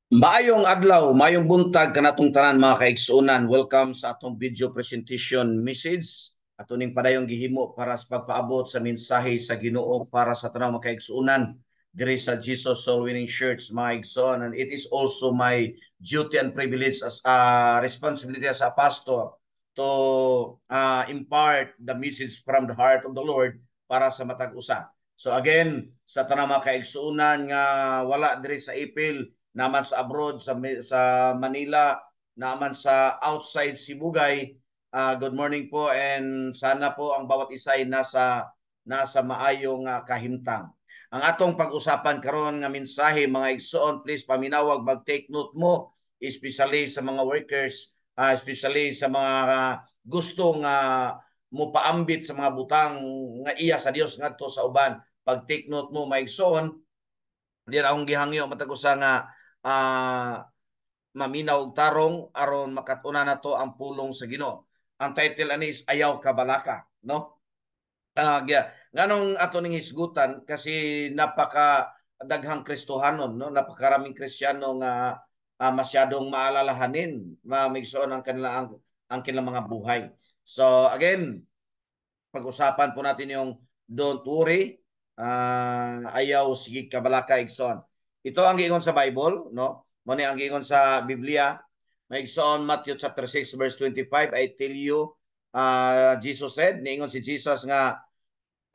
Maayong adlaw, maayong buntag kanatong tanan mga kaigsuonan. Welcome sa atong video presentation message. Ato ning padayong gihimo para sa pagpaabot sa mensahe sa Ginoo para sa tanang mga kaigsuonan diri sa Jesus Soul Winning Church mga igsoon. And it is also my duty and privilege as a responsibility as a pastor to impart the message from the heart of the Lord para sa matag usa. So again, sa tanang mga kaigsuonan nga wala diri sa ipil naman sa abroad, sa Manila, naman sa outside Sibugay. Good morning po and sana po ang bawat isa ay nasa maayong kahimtang. Ang atong pag-usapan karon nga mensahe mga igsoon, please paminawag mag-take note mo, especially sa mga workers, especially sa mga gustong mo paambit sa mga butang nga iya sa Dios ngadto sa uban. Pag-take note mo mga igsoon, diyan akong gihangyo matag usa nga maminaw og tarong aron makatuna nato ang pulong sa Ginoo. Ang title ani is Ayaw Kabalaka, no? Nganong ato ning hisgutan kasi napaka daghang Kristohanon, no? Napakaraming Kristiyano nga masyadong maalalahanin, mamigsoon ang kanilang mga buhay. So again, pag-usapan po natin yung don't worry, ayaw sige kabalaka igsoon. Ito ang giingon sa Bible, no? Muna ang giingon sa Biblia. May igsoon Matthew chapter 6 verse 25, I tell you, Jesus said, niingon si Jesus nga,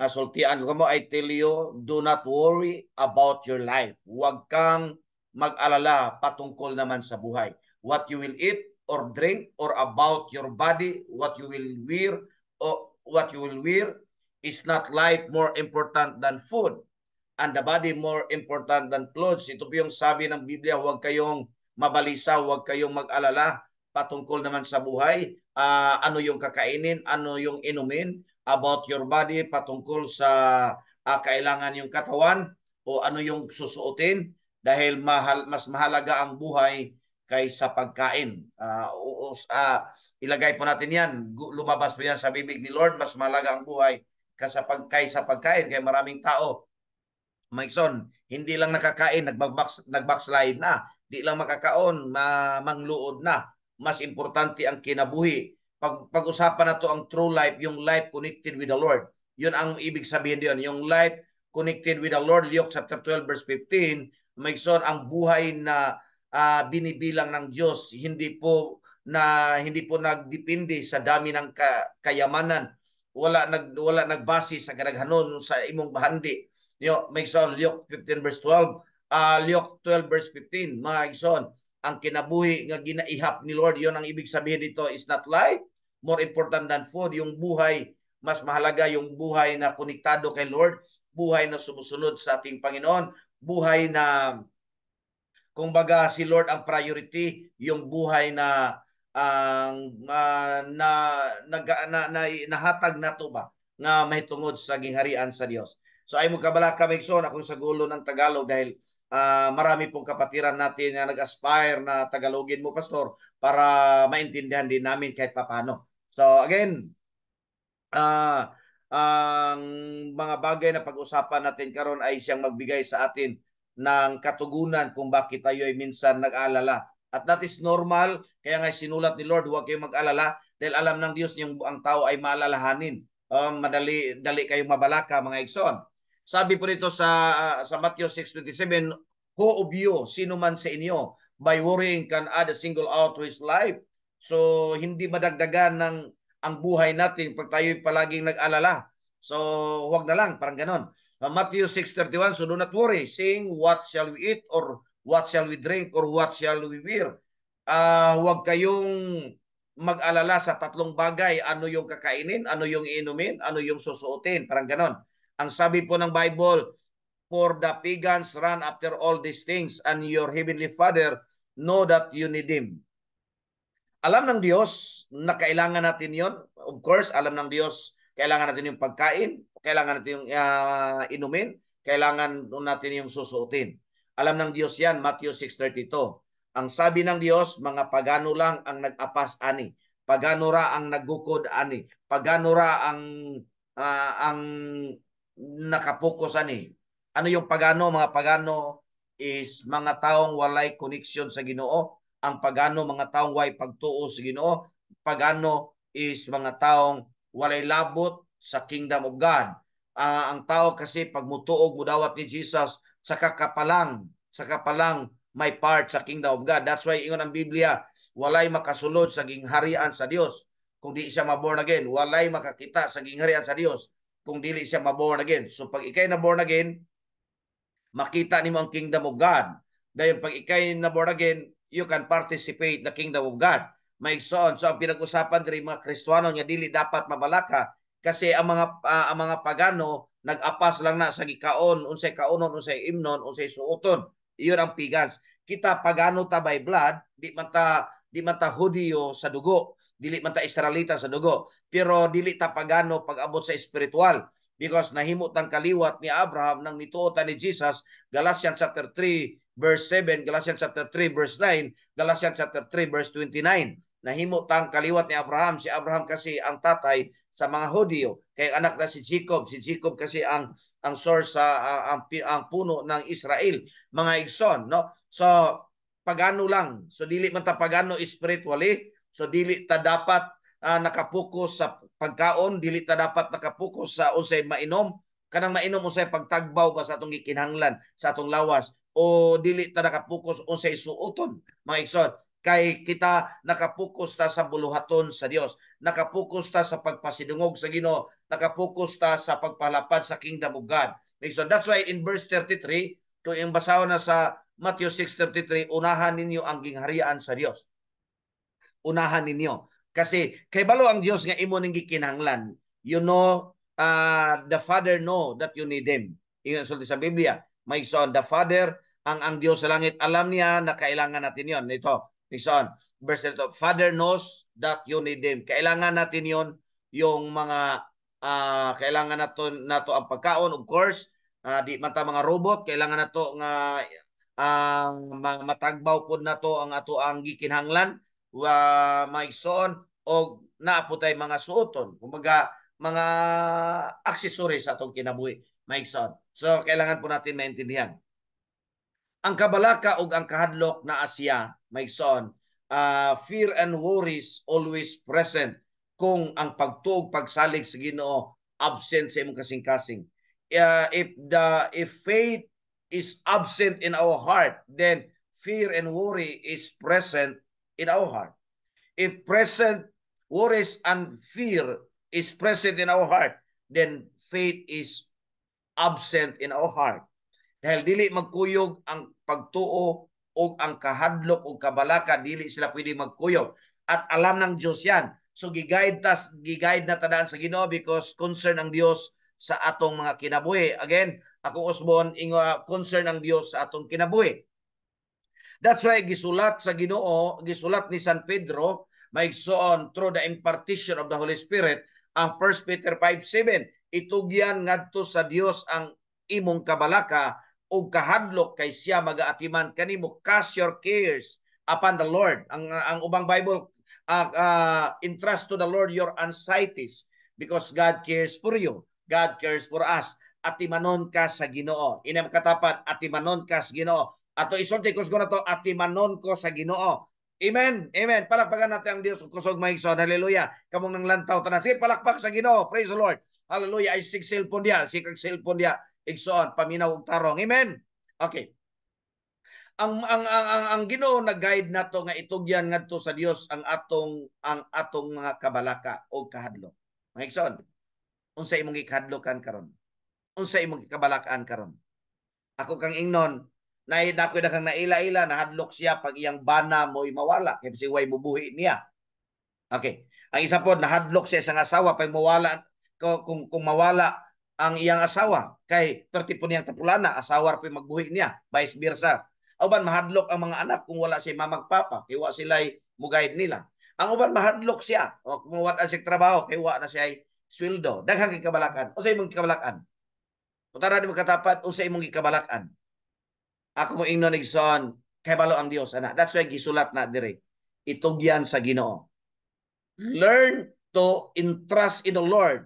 sultian ko mo, I tell you, do not worry about your life. Huwag kang mag-alala patungkol naman sa buhay. What you will eat or drink or about your body, what you will wear, or what you will wear, is not life more important than food and the body more important than clothes. Ito po yung sabi ng Biblia, huwag kayong mabalisa, huwag kayong mag-alala patungkol naman sa buhay. Ano yung kakainin, ano yung inumin, about your body, patungkol sa kailangan yung katawan, o ano yung susuotin, dahil mas mahalaga ang buhay kaysa pagkain. Ilagay po natin yan, lumabas po yan sa bibig ni Lord, mas mahalaga ang buhay kaysa pagkain. Kaya maraming tao, Maikson, hindi lang nakakain, nagbackslide na. Di lang makakaon, mangluod na. Mas importante ang kinabuhi. Pag-usapan na to ang true life, yung life connected with the Lord. Yun ang ibig sabihin diyon, yung life connected with the Lord. Luke chapter 12 verse 15, Maikson, ang buhay na binibilang ng Diyos, hindi po nagdepende sa dami ng kayamanan. Wala nagbase sa kadaghanon sa imong bahandi. May son, Luke 15 verse 12. Luke 12 verse 15, mga igsoon, ang kinabuhi nga ginaihap ni Lord, yon ang ibig sabihin dito is not life, more important than food. Yung buhay, mas mahalaga yung buhay na konektado kay Lord, buhay na sumusunod sa ating Panginoon, buhay na, kung baga si Lord ang priority, yung buhay na ang nahatag nato ba nga mahitungod sa gingharian sa Dios. So ay mo kabala ka Megson akong sa gulo ng Tagalog dahil marami pong kapatiran natin na nag-aspire na Tagalogin mo pastor para maintindihan din namin kahit papano. So again, ang mga bagay na pag-usapan natin karon ay siyang magbigay sa atin ng katugunan kung bakit tayo ay minsan nag-alala. At that is normal, kaya nga sinulat ni Lord, huwag kayong mag-alala dahil alam ng Diyos yung ang tao ay maalalahanin. Dali kayong mabalaka mga igsoon. Sabi po dito sa Matthew 6:27, who of you, sino man sa inyo, by worrying can add a single hour to his life. So hindi madagdagan ng ang buhay natin pag tayo palaging nag-alala. So, huwag na lang, parang ganon. Matthew 6:31, so do not worry, saying, what shall we eat, or what shall we drink, or what shall we wear? Huwag kayong mag-alala sa tatlong bagay, ano yung kakainin, ano yung inumin, ano yung susuotin, parang ganon. Ang sabi po ng Bible, for the pagans run after all these things, and your heavenly Father know that you need Him. Alam ng Diyos na kailangan natin yon. Of course, alam ng Diyos kailangan natin yung pagkain, kailangan natin yung inumin, kailangan natin yung susuotin. Alam ng Diyos yan, Matthew 6:32. Ang sabi ng Diyos, mga pagano lang ang nag-apas ani. Pagano ra ang naggukod ani. Pagano ra ang nakapokus ani. Ano yung pagano? Mga pagano is mga taong walay connection sa Ginoo. Ang pagano mga taong way pagtuo sa Ginoo. Pagano is mga taong walay labot sa kingdom of God. Ang tao kasi pag mutuog mudawat ni Jesus sa kapalang may part sa kingdom of God. That's why ingon ang Biblia, walay makasulod sa gingharian sa Dios kung di siya maborn again. Walay makakita sa gingharian sa Dios kung dili siya maborn again. So pag ikay na born again, makita nimo ang kingdom of God. Dahil pag ikay na born again, you can participate the kingdom of God. Maigsoon. So ang pinag-usapan diri mga Kristiyano nga dili dapat mabalaka kasi ang mga pagano nag-apas lang na sa gikaon, unsay kaonon, unsay imnon, unsay suoton. Iyon ang pigans. Kita pagano ta by blood, di man ta Hudiyo sa dugo, dili man ta Israelita sa dugo, pero dili ta pagano pag-abot sa espiritual because nahimo tang kaliwat ni Abraham nang mituotan ni Jesus. Galatians chapter 3 verse 7, Galatians chapter 3 verse 9, Galatians chapter 3 verse 29. Nahimo tang kaliwat ni Abraham. Si Abraham kasi ang tatay sa mga Hudyo, kay anak na si Jacob. Si Jacob kasi ang source sa ang puno ng Israel, mga igsoon, no? So pagano lang. So dili man ta pagano spiritually. So dili ta dapat nakapokus sa pagkaon, dili ta dapat nakapokus sa unsay mainom. Kanang mainom unsay pagtagbaw ba sa atong gikinahanglan sa atong lawas, o dili ta nakapokus unsay suoton, mga igsoon. Kay kita nakapokus ta sa buluhaton sa Dios, nakapokus ta sa pagpasidungog sa Ginoo, nakapokus ta sa pagpalapad sa kingdom of God. So that's why in verse 33, kung yung basahon na sa Matthew 6:33, unahan ninyo ang gingharian sa Dios. Unahan ninyo. Kasi kay balo ang Dios nga imo ning gikinahanglan. You know, the Father know that you need Him. Ingon sulti sa Biblia, may son, the Father, ang Dios sa langit, alam niya na kailangan natin yon. Ito, may son, verse ito, Father knows that you need Him. Kailangan natin yon, yung mga kailangan nato ang pagkaon, of course. Di man ta mga robot, kailangan nato nga ang matagbaw pod nato ang ato ang gikinahanglan, maigsoon, o naaputay mga suoton, kumbaga mga accessories sa atong kinabuhi, maigsoon. So kailangan po natin maintindihan ang kabalaka ug ang kahadlok na Asya, maigsoon. Fear and worries always present kung ang pagtuog pagsalig sa Ginoo absent sa imong kasing-kasing. If faith is absent in our heart, then fear and worry is present in our heart. If present worries and fear is present in our heart, then faith is absent in our heart. Dahil dili magkuyog ang pagtuo o ang kahadlok o kabalaka, dili sila pwede magkuyog. At alam ng Diyos yan. So giguide na tadaan sa Ginoo because concern ang Diyos sa atong mga kinabuhi. Again, ako Osbon, concern ang Diyos sa atong kinabuhi. That's why gisulat sa Ginoo, gisulat ni San Pedro, maigsoon through the impartition of the Holy Spirit, ang 1 Peter 5:7, itugyan ngadto sa Dios ang imong kabalaka o kahadlok kay siya magaatiman kanimo. Cast your cares upon the Lord. Ang ubang Bible, entrust to the Lord your anxieties because God cares for you. God cares for us. Atimanon ka sa Ginoo. Inam katapat, atimanon ka sa Ginoo. Ato isulti ko na to, atimanon ko sa Ginoo. Amen. Amen. Palakpakan natin ang Dios kusog maigsoon. Hallelujah. Kamong nang lantaw tanan. Sige, palakpak sa Ginoo. Praise the Lord. Hallelujah. Ay sig cellphone dia, sig cellphone dia. Igsoon, paminaw og tarong. Amen. Okay. Ang Ginoo nag-guide nato nga itugyan ngadto sa Dios ang atong mga kabalaka o kahadlok. Mga igsoon, unsa imong gikahadlokan karon? Unsa imong gikabalakaan karon? Ako kang ingnon, nako kang naila-ila nahadlok siya pag iyang bana mo'y mawala kay si way bubuhi niya. Okay. Ang isa po nahadlok siya sa asawa pag mawala kung mawala ang iyang asawa kay perti po niyang tapulana, asawa pa magbuhi niya, vice versa. Uban mahadlok ang mga anak kung wala si mamagpapa, kay wa sila'y mugayad nila. Ang uban mahadlok siya, o kung wala siya trabaho, kay wa na siya sweldo. Daghang gikabalakan. Unsa imong gikabalakan? Utara di mo katapat, unsa imong gikabalakan? Ako mo ingnon igsoon, kay balo ang Dios ana. That's why gisulat na dire. Itugyan sa Ginoo. Learn to entrust in the Lord.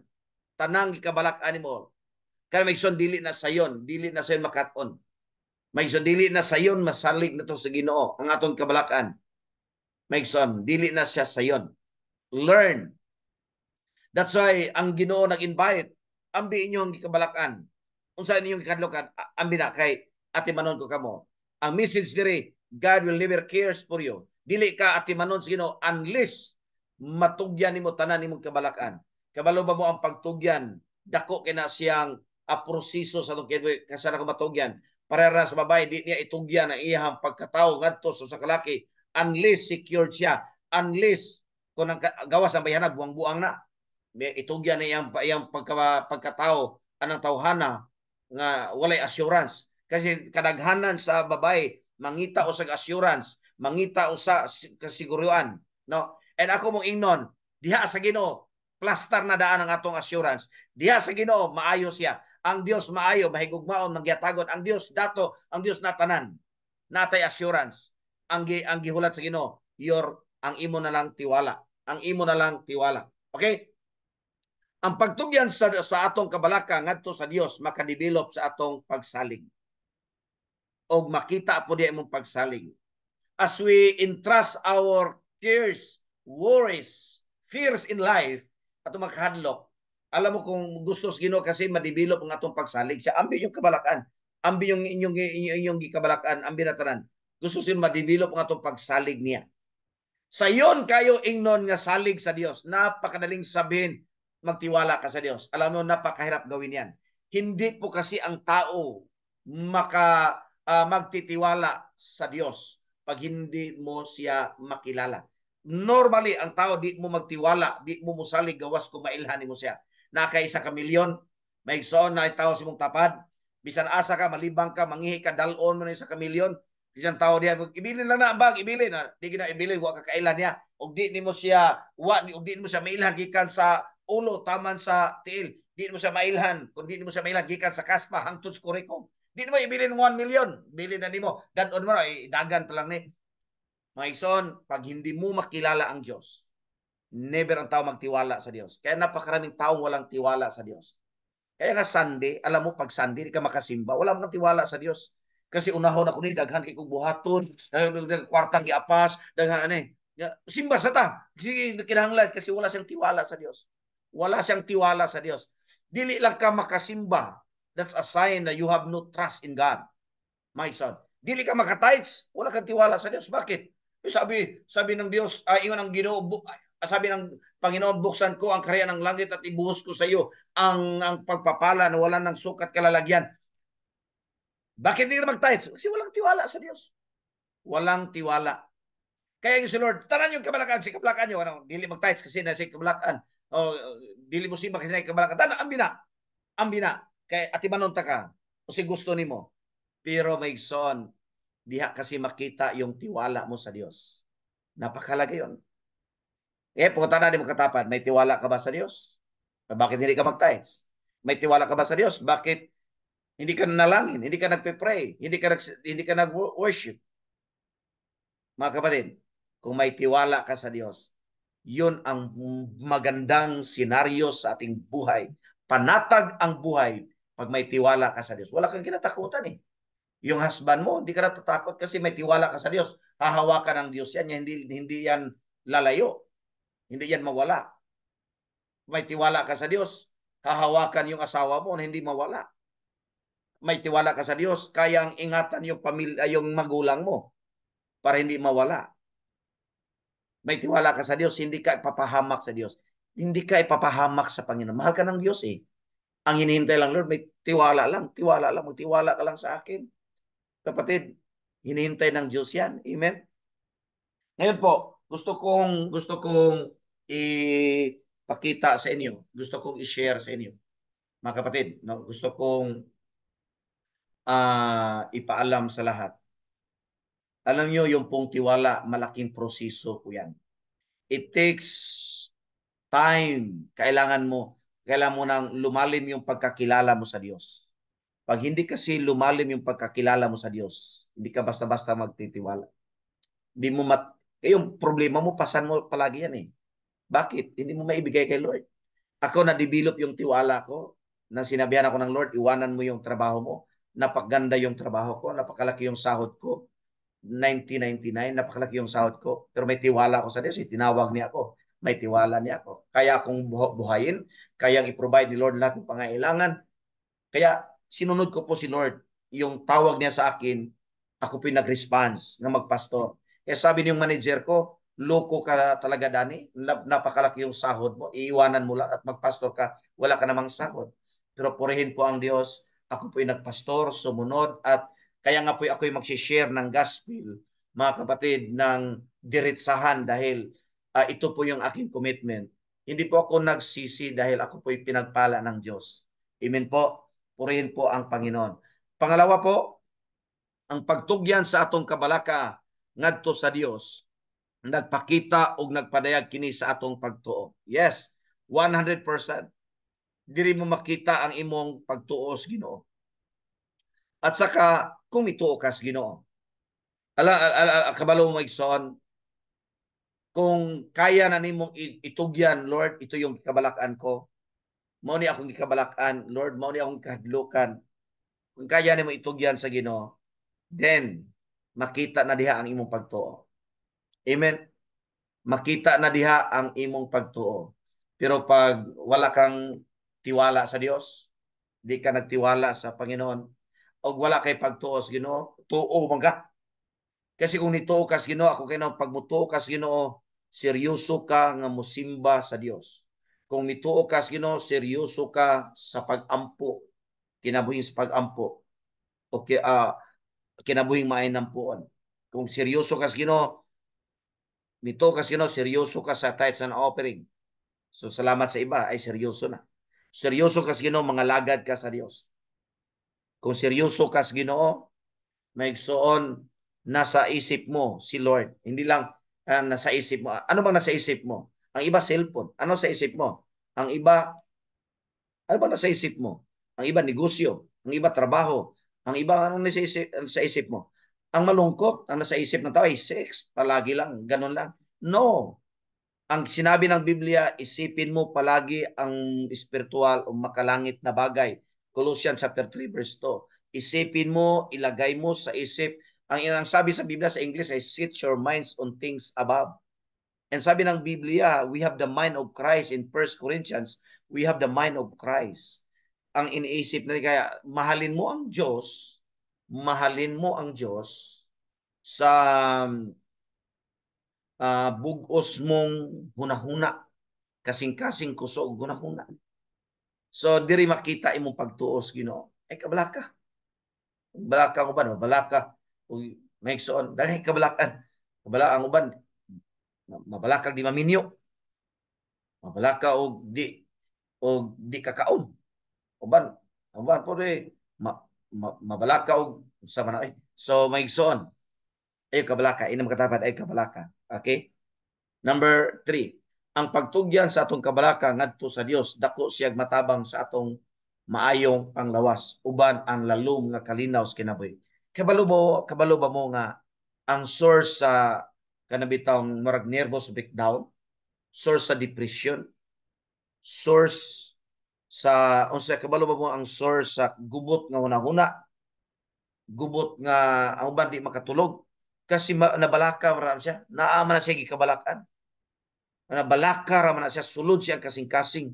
Tanang gikabalakan nimo. Kaya may son dili na sayon makaton. Maigsoon, dili na sayon masalig na to sa Ginoo ang atong kabalakan. Maigsoon, dili na siya sayon. Learn. That's why ang Ginoo nag-invite, ambi inyong gikabalakan. Unsa inyong gikadlokan, ambi na kay atimanon ko kamo. Ang message diri, God will never cares for you. Dili ka atimanon sa Ginoo unless matugyan nimo tanan nimong kabalakan. Kabalo ba mo ang pagtugyan? Dako kina siyang proseso sa tong kasana ko matugyan. Para sa babae, di niya itugyan ang iyang pagkatao ngadto sa kalaki unless secured siya, unless kung ang gawas ang bayanan buang-buang na itugyan na iyang pagkatao anang tawhana nga walay assurance kasi kadaghanan sa babae mangita usag assurance, mangita usa kasiguruan, no? And ako mong ingnon diha sa Ginoo plaster na daan ang atong assurance. Diha sa Ginoo maayo siya. Ang Dios maayo, mahigugmaon, magyatagon. Ang Dios dato, ang Dios na tanan. Natay assurance. Ang gihulat sa Ginoo, ang imo na lang tiwala. Ang imo na lang tiwala. Okay? Ang pagtugyan sa atong kabalaka ngadto sa Dios makadevelop sa atong pagsalig. O makita po di imong pagsalig. As we entrust our cares, worries, fears in life, ato makahadlok, alam mo kung gusto sa Ginoo kasi ma-develop ang atong pagsalig siya, ambi yung kabalakan, ambi yung inyong kabalakan, ambi na tanan. Gusto siya ma-develop ang atong pagsalig niya. Sayon kayo ingnon nga salig sa Dios. Napakadaling sabihin, magtiwala ka sa Dios. Alam mo, napakahirap gawin yan. Hindi po kasi ang tao magtitiwala sa Dios pag hindi mo siya makilala. Normally, ang tao di mo magtiwala, di mo musalig gawas kung mailhan mo siya. Nakaisa ka milyon, may igsoon na tao si mong tapad, bisan asa ka, malibang ka, mangihi ka, dalon mo na sa kamilyon, bisan tao diya, ibilin lang na ang bag, ibilin na, di gina ibilin, wa kakailan niya, og di mo siya, og di mo siya mailhan, gikan sa ulo, taman sa tiil, di mo siya mailhan, kung di mo siya mailhan, gikan sa kaspa, hangtod sa kurikom. Di mo ibilin 1 million. Bilin na nimo. Dadon mo na, dagan pa lang ni. Mga ison, pag hindi mo makilala ang Diyos, never ang tao magtiwala sa Diyos. Kaya napakaraming taong walang tiwala sa Diyos. Kaya nga Sunday, alam mo, pag Sunday, di ka makasimba, wala mong tiwala sa Diyos. Kasi unahon ako ni, daghan kay kong buhaton, kwartang giapas, daghan ano simba sa ta. Kasi kinahanglan, kasi wala siyang tiwala sa Diyos. Wala siyang tiwala sa Diyos. Dili lang ka makasimba, that's a sign that you have no trust in God, my son. Dili ka makatites, wala kang tiwala sa Diyos. Bakit? Sabi ng Diyos, ingon ang Ginoo, sabi ng Panginoon, buksan ko ang kaharian ng langit at ibuhos ko sa iyo ang pagpapala na wala ng sukat kalalagyan. Bakit hindi ka mag-tites? Kasi walang tiwala sa Diyos. Walang tiwala. Kaya yung si Lord, tanan yung kabalakan, si kabalakan nyo, dili mag-tites kasi na si kabalakan. Dili mo simba kasi na kabalakan. Tanan, ambina. Kaya atimanon ta ka. Kasi gusto nimo. Pero may son, diha kasi makita yung tiwala mo sa Diyos. Napakalaga yun. Pumunta na di mo katapan, may tiwala ka ba sa Diyos? Bakit hindi ka mag-tithes? May tiwala ka ba sa Diyos? Bakit hindi ka nanalangin? Hindi ka nagpe-pray? Hindi ka nag-worship? Mga kapatid, kung may tiwala ka sa Diyos, yun ang magandang senaryo sa ating buhay. Panatag ang buhay pag may tiwala ka sa Diyos. Wala kang kinatakutan eh. Yung husband mo, hindi ka natatakot kasi may tiwala ka sa Diyos. Hahawakan ng Diyos yan. Hindi yan lalayo. Hindi yan mawala. May tiwala ka sa Diyos. Hahawakan yung asawa mo na hindi mawala. May tiwala ka sa Diyos. Kayang ingatan yung pamilya, yung magulang mo para hindi mawala. May tiwala ka sa Diyos. Hindi ka ipapahamak sa Diyos. Hindi ka ipapahamak sa Panginoon. Mahal ka ng Diyos eh. Ang hinihintay lang, Lord, may tiwala lang. Tiwala lang. Magtiwala ka lang sa akin. Kapatid, hinihintay ng Diyos yan. Amen? Ngayon po, gusto kong ipakita sa inyo. Gusto kong i-share sa inyo. Mga kapatid, no? Gusto kong ipaalam sa lahat. Alam nyo, yung pong tiwala, malaking proseso po yan. It takes time. Kailangan mo nang lumalim yung pagkakilala mo sa Diyos. Pag hindi kasi lumalim yung pagkakilala mo sa Diyos, hindi ka basta-basta magtitiwala. Hindi mo yung problema mo, pasan mo palagi yan eh. Bakit? Hindi mo maibigay kay Lord. Ako na-develop yung tiwala ko, na sinabihan ako ng Lord, iwanan mo yung trabaho mo, napakaganda yung trabaho ko, napakalaki yung sahod ko, 1999, napakalaki yung sahod ko. Pero may tiwala ako sa Diyos. Tinawag niya ako. May tiwala niya ako. Kaya akong buhayin. Kaya i-provide ni Lord lahat ng pangailangan. Kaya sinunod ko po si Lord. Yung tawag niya sa akin, ako po yung nag-response na magpastor. Kaya sabi niyong manager ko, loko ka talaga, Dani. Napakalaki yung sahod mo. Iiwanan mo lang at magpastor ka. Wala ka namang sahod. Pero purihin po ang Diyos. Ako po yung nagpastor, sumunod, at kaya nga po ako yung mag-share ng gospel, mga kapatid, ng diretsahan dahil ito po yung aking commitment. Hindi po ako nagsisi dahil ako po yung pinagpala ng Diyos. Amen po. Purihin po ang Panginoon. Pangalawa po, ang pagtugyan sa atong kabalaka ngadto sa Dios nagpakita og nagpadayag kini sa atong pagtuo. Yes, 100%. Diri mo makita ang imong pagtuo sa Ginoo. At saka kung ituo ka sa Ginoo. Kabalo mo igsoon, kung kaya na nimong itugyan, Lord, ito yung kabalakan ko. Mao ni akong gikabalakan, Lord, mao ni akong kahadlukan. Kung kaya nimo itugyan sa Ginoo, then makita na diha ang imong pagtuo. Amen. Makita na diha ang imong pagtuo. Pero pag wala kang tiwala sa Dios, di ka nagtiwala sa Panginoon, o wala kay pagtuo sa Ginoo, tuo man ka. Kasi kung nituo ka sa Ginoo, ako kay pag mutuo ka sa Ginoo, seryoso ka nga musimba sa Dios. Kung nituo ka sa Ginoo, seryoso ka sa pag-ampo, kinabuhi sa pag-ampo. Okay, kinabuhing mainampuan. Kung seryoso ka sa Ginoo, nito ka sa Ginoo, seryoso ka sa tithes and offering. So salamat sa iba ay seryoso na. Seryoso ka sa Ginoo, mga lagad ka sa Dios. Kung seryoso ka sa Ginoo, maigsoon nasa isip mo si Lord. Hindi lang nasa isip mo. Ano bang nasa isip mo? Ang iba cellphone. Ano sa isip mo? Ang iba, ano bang nasa isip mo? Ang iba negosyo. Ang iba trabaho. Ang iba ano nasa isip, sa isip mo? Ang malungkot, ang nasa isip ng tao ay sex. Palagi lang, ganun lang. No. Ang sinabi ng Biblia, isipin mo palagi ang spiritual o makalangit na bagay. Colossians chapter 3 verse 2. Isipin mo, ilagay mo sa isip. Ang sabi sa Biblia sa English ay set your minds on things above. And sabi ng Biblia, we have the mind of Christ. In 1 Corinthians, we have the mind of Christ. Ang iniisip na kaya mahalin mo ang Diyos, mahalin mo ang Diyos sa bugos mong hunahuna, kasing-kasing kusog hunahuna. So diri makita imong pagtuos Ginoo. Ay kabalaka. Balaka ko ba? Mabalaka. May soon. Dahil kabalakan. Kabala ang uban. Mabalaka di maminyo. Mabalaka og di kakaon. Uban. Uban po mabalaka og sa manay. So may soon. Ay kabalaka. Inam katapat ay kabalaka. Okay? Number 3, ang pagtugyan sa atong kabalaka ngadto sa Dios dako siyang matabang sa atong maayong panglawas uban ang lalom nga kalinaw sa kinabuhi. Kabalo ba mo nga ang source sa kanabitang murag nervous breakdown, source sa depression, source sa unsa kabalo ba mo ang source sa gubot nga hunahuna, gubot nga ang uban di makatulog kasi nabalaka ra siya, naa man siya gikabalakan. Nabalaka ra man siya, sulod siya kasing-kasing.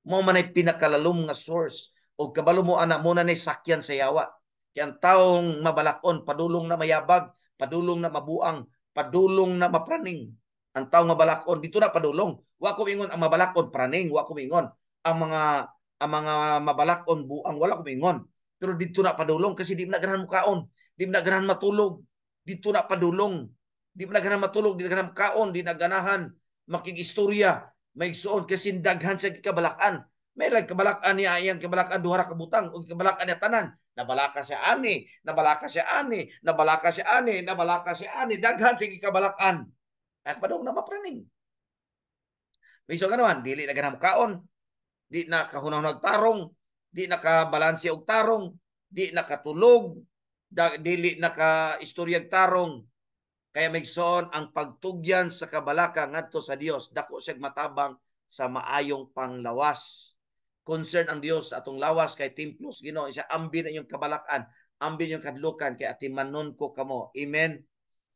Mo man ay pinakalalom nga source. O kabalo mo ana mo na sakyan sa yawa. Kaya ang taong mabalakon, padulong na mayabag, padulong na mabuang, padulong na mapraning. Ang taong mabalakon, dito na padulong. Wa ko mingon ang mabalakon praning, wa ko mingon. Ang mga mabalakon buang, wala ko mingon. Pero dito na padulong kasi di na ganahan mukaon, di na ganahan matulog. Dito na padulong. Di na ganahan matulog, di na ganahan mukaon, di na ganahan makigistorya, may suon kasi daghan sa kabalakan. May lang kabalakan niya iyang kabalakan duha ra ka butang ug kabalakan niya tanan. Nabalaka siya ani, nabalaka siya ani, nabalaka siya ani, nabalaka siya ani, daghan sa kabalakan. Ay padong na mapraning. May so ganahan, dili na ganam kaon, di na kahunahon nagtarong, di na kabalanse og tarong, di na katulog, dili na ka istoryag tarong. Kaya migsoon ang pagtugyan sa kabalaka ngadto sa Dios dako siya matabang sa maayong panglawas. concern ang Dios sa atong lawas kay templos Ginoo siya ambi na yung kabalakan, ambi yung kadlukan kay atimanon ko kamo. Amen.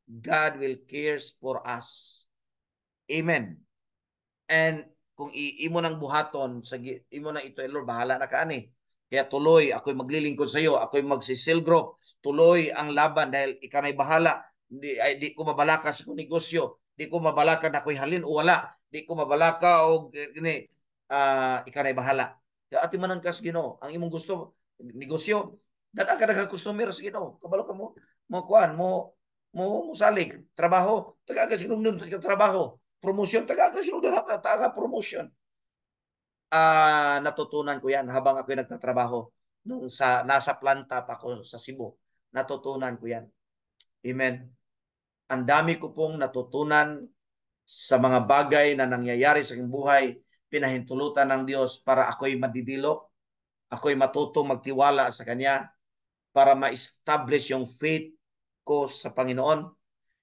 God will cares for us. Amen. And kung imo nang buhaton sa imo nang ito Lord bahala na ka ani. Kaya tuloy ako'y maglilingkod sa iyo, ako'y magsisilgro, tuloy ang laban dahil ikanay bahala. Di ko mabalaka sa kong negosyo, di ko mabalaka na ako'y halin o wala, di ko mabalaka o gini ikanay bahala. Kaya ati manan kas Ginoo, ang imong gusto negosyo, dada ka nagka-customer sa Ginoo. Kabalo ka mo kuan mo salig trabaho, taga ka sinunod ka trabaho. Promotion, taga ka sinunod taga promotion. Natutunan ko yan habang ako nagtatrabaho nung nasa planta pa ako sa Cebu. Natutunan ko yan. Amen. Ang dami ko pong natutunan sa mga bagay na nangyayari sa aking buhay, pinahintulutan ng Diyos para ako'y madidilo, ako'y matutong magtiwala sa Kanya para ma-establish yung faith ko sa Panginoon.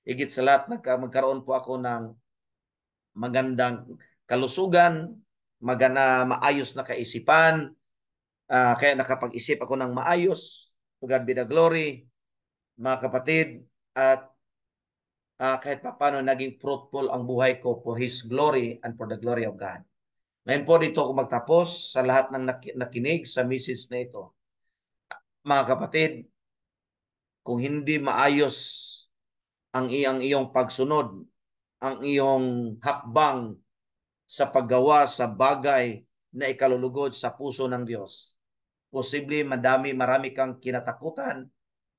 Higit sa lahat, magkaroon po ako ng magandang kalusugan, maayos na kaisipan, kaya nakapag-isip ako ng maayos. To God be the glory, mga kapatid, at kahit paano naging fruitful ang buhay ko for His glory and for the glory of God. Ngayon po dito ako magtapos sa lahat ng nakinig sa message na ito. Mga kapatid, kung hindi maayos ang iyong pagsunod, ang iyong hakbang sa paggawa sa bagay na ikalulugod sa puso ng Diyos, posible marami kang kinatakutan,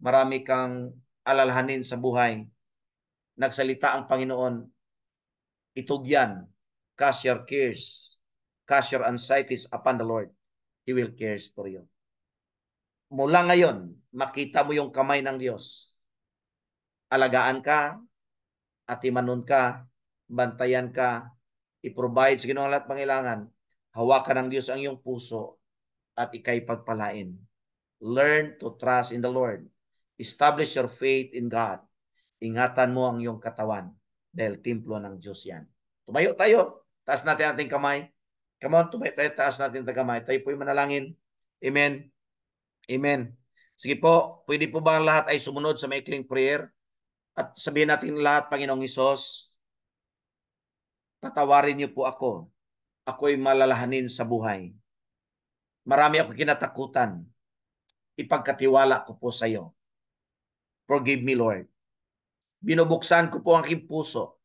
marami kang alalahanin sa buhay. Nagsalita ang Panginoon, itugyan, cast your cares, cast your anxieties upon the Lord. He will cares for you. Mula ngayon, makita mo yung kamay ng Diyos. Alagaan ka, atimanon ka, bantayan ka, i-provide sa Ginoong lahat pangailangan. Hawakan ng Diyos ang iyong puso at ikay pagpalain. Learn to trust in the Lord. Establish your faith in God. Ingatan mo ang iyong katawan dahil templo ng Diyos yan. Tumayo tayo. Taas natin ating kamay. Come on, tumayo tayo. Taas natin ating kamay. Tayo po'y manalangin. Amen. Amen. Sige po, pwede po ba ang lahat ay sumunod sa maikling prayer? At sabihin natin lahat, Panginoong Hesus, patawarin niyo po ako. Ako'y malalahanin sa buhay. Marami ako kinatakutan. Ipagkatiwala ko po sa iyo. Forgive me, Lord. Binubuksan ko po ang aking puso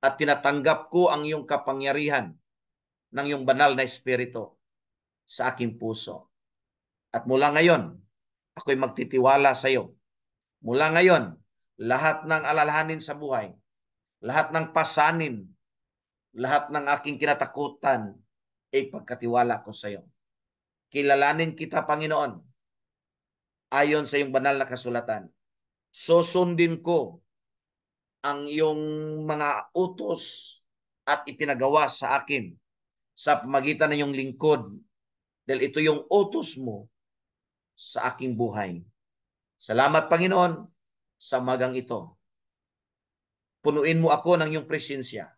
at tinatanggap ko ang iyong kapangyarihan ng iyong banal na espiritu sa aking puso. At mula ngayon, ako'y magtitiwala sa iyo. Mula ngayon, lahat ng alalahanin sa buhay, lahat ng pasanin, lahat ng aking kinatakutan, ay pagkatiwala ko sa iyo. Kilalanin kita, Panginoon, ayon sa iyong banal na kasulatan. Susundin ko ang iyong mga utos at ipinagawa sa akin sa pamagitan ng iyong lingkod dahil ito yung utos mo sa aking buhay. Salamat, Panginoon, sa magang ito. Punuin mo ako ng iyong presensya,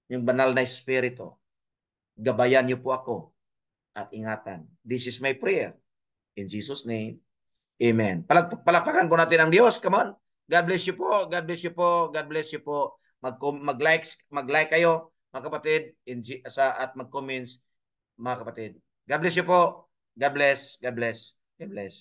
yung banal na espiritu. Gabayan niyo po ako at ingatan. This is my prayer. In Jesus' name, amen. Palakpakan po natin ang Diyos. Come on. God bless you po. God bless you po. God bless you po. Mag-like kayo, mga kapatid, at mag-comments, mga kapatid. God bless you po. God bless. God bless. God bless.